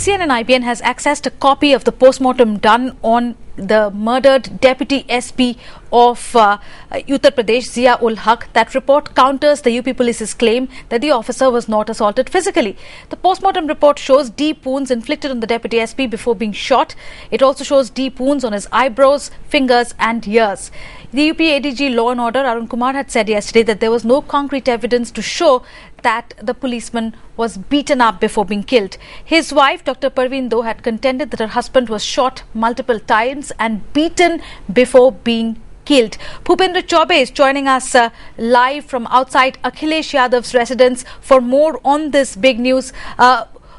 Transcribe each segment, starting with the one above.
CNN-IBN has accessed a copy of the post-mortem done on the murdered Deputy SP of Uttar Pradesh Zia-ul-Haq. That report counters the UP Police's claim that the officer was not assaulted physically. The post-mortem report shows deep wounds inflicted on the Deputy SP before being shot. It also shows deep wounds on his eyebrows, fingers and ears. The UP ADG Law and Order Arun Kumar had said yesterday that there was no concrete evidence to show that the policeman was beaten up before being killed. His wife, Dr. Parveen, though, had contended that her husband was shot multiple times and beaten before being killed. Bhupendra Chaubey is joining us live from outside Akhilesh Yadav's residence for more on this big news.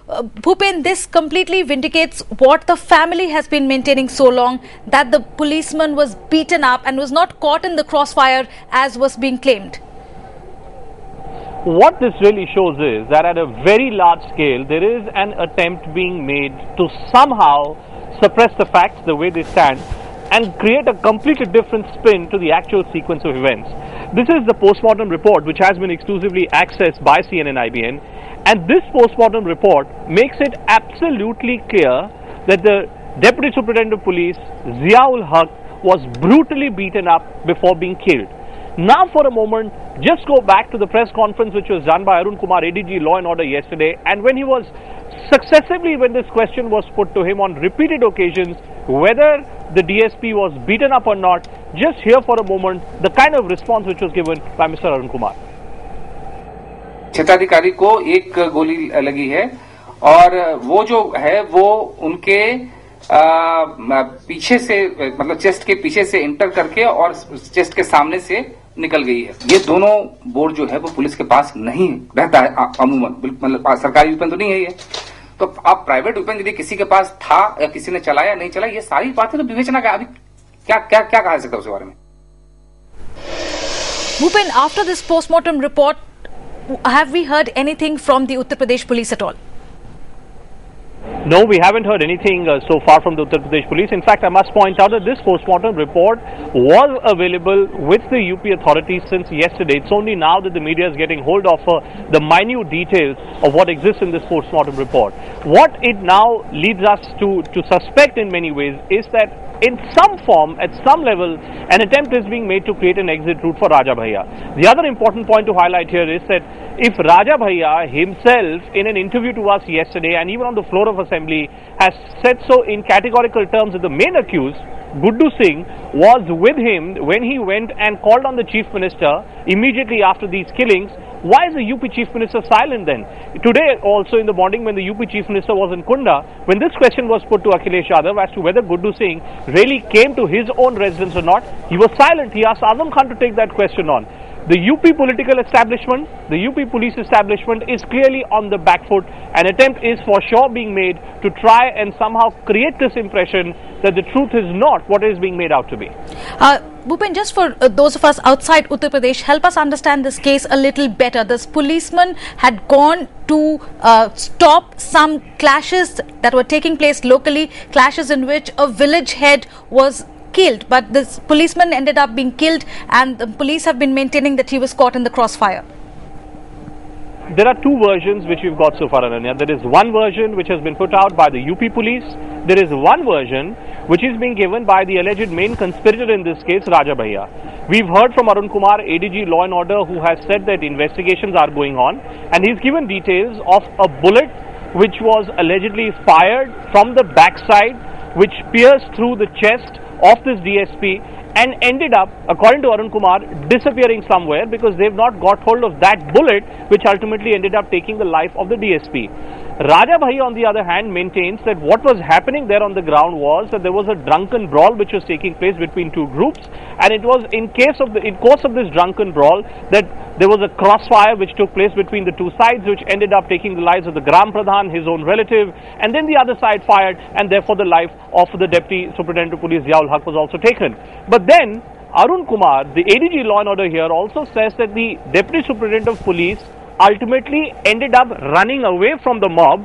Bhupen, this completely vindicates what the family has been maintaining so long, that the policeman was beaten up and was not caught in the crossfire as was being claimed. What this really shows is that at a very large scale, there is an attempt being made to somehow suppress the facts the way they stand and create a completely different spin to the actual sequence of events. This is the post-mortem report which has been exclusively accessed by CNN-IBN, and this post-mortem report makes it absolutely clear that the Deputy Superintendent of Police, Zia-ul-Haq, was brutally beaten up before being killed. Now for a moment, just go back to the press conference which was done by Arun Kumar, ADG Law and Order yesterday, and when he was successively, when this question was put to him on repeated occasions, whether the DSP was beaten up or not, just hear for a moment the kind of response which was given by Mr. Arun Kumar. क्षेत्राधिकारी को एक गोली लगी है और वो जो है वो उनके पीछे से, मतलब चेस्ट के पीछे से इंटर करके और चेस्ट के सामने से निकल गई है। ये दोनों बोर्ड जो है वो पुलिस के पास नहीं रहता है अमूमन, मतलब सरकारी वेपन तो नहीं है ये। तो आप प्राइवेट वेपन यदि किसी के पास था या किसी ने चलाया नहीं चलाया, ये सारी बातें तो विवेचना का, अभी क्या क्या क्या कहा जा सकता है उसके बारे में। Bhupen, after this post-mortem report, have we heard anything from the Uttar Pradesh police at all? No, we haven't heard anything so far from the Uttar Pradesh police. In fact, I must point out that this post-mortem report was available with the UP authorities since yesterday. It's only now that the media is getting hold of the minute details of what exists in this post-mortem report. What it now leads us to suspect in many ways is that in some form, at some level, an attempt is being made to create an exit route for Raja Bhaiya. The other important point to highlight here is that if Raja Bhaiya himself, in an interview to us yesterday and even on the floor of assembly, has said so in categorical terms that the main accused, Guddu Singh, was with him when he went and called on the Chief Minister immediately after these killings, why is the UP Chief Minister silent then? Today also in the morning when the UP Chief Minister was in Kunda, when this question was put to Akhilesh Yadav as to whether Guddu Singh really came to his own residence or not, he was silent. He asked Azam Khan to take that question on. The UP political establishment, the UP police establishment is clearly on the back foot. An attempt is for sure being made to try and somehow create this impression that the truth is not what is being made out to be. Bhupen, just for those of us outside Uttar Pradesh, help us understand this case a little better. This policeman had gone to stop some clashes that were taking place locally, clashes in which a village head was killed, but this policeman ended up being killed and the police have been maintaining that he was caught in the crossfire. There are two versions which we've got so far, Ananya. There is one version which has been put out by the UP police. There is one version which is being given by the alleged main conspirator in this case, Raja Bhaiya. We've heard from Arun Kumar, ADG Law and Order, who has said that investigations are going on, and he's given details of a bullet which was allegedly fired from the backside, which pierced through the chest of this DSP and ended up, according to Arun Kumar, disappearing somewhere because they've not got hold of that bullet which ultimately ended up taking the life of the DSP. Raja Bhaiya, on the other hand, maintains that what was happening there on the ground was that there was a drunken brawl which was taking place between two groups, and it was in course of this drunken brawl that there was a crossfire which took place between the two sides, which ended up taking the lives of the Gram Pradhan, his own relative, and then the other side fired, and therefore the life of the Deputy Superintendent of Police Zia-ul-Haq was also taken. But then Arun Kumar, the ADG Law and Order here, also says that the Deputy Superintendent of Police ultimately ended up running away from the mob,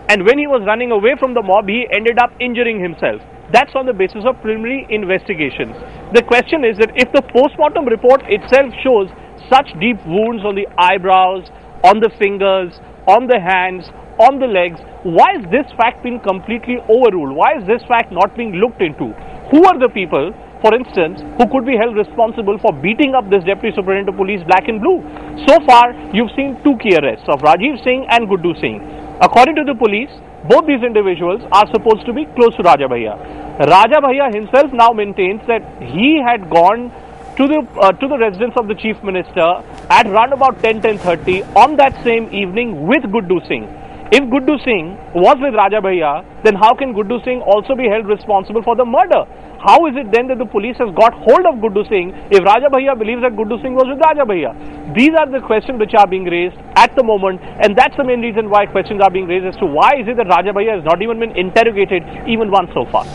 and when he was running away from the mob, he ended up injuring himself. That's on the basis of preliminary investigations. The question is that if the post-mortem report itself shows such deep wounds on the eyebrows, on the fingers, on the hands, on the legs. Why is this fact being completely overruled? Why is this fact not being looked into? Who are the people, for instance, who could be held responsible for beating up this Deputy Superintendent of Police black and blue? So far, you've seen two key arrests of Rajiv Singh and Guddu Singh. According to the police, both these individuals are supposed to be close to Raja Bhaiya. Raja Bhaiya himself now maintains that he had gone to the residence of the Chief Minister at around about 10:30 on that same evening with Guddu Singh. If Guddu Singh was with Raja Bhaiya, then how can Guddu Singh also be held responsible for the murder? How is it then that the police has got hold of Guddu Singh if Raja Bhaiya believes that Guddu Singh was with Raja Bhaiya? These are the questions which are being raised at the moment, and that's the main reason why questions are being raised as to why is it that Raja Bhaiya has not even been interrogated even once so far.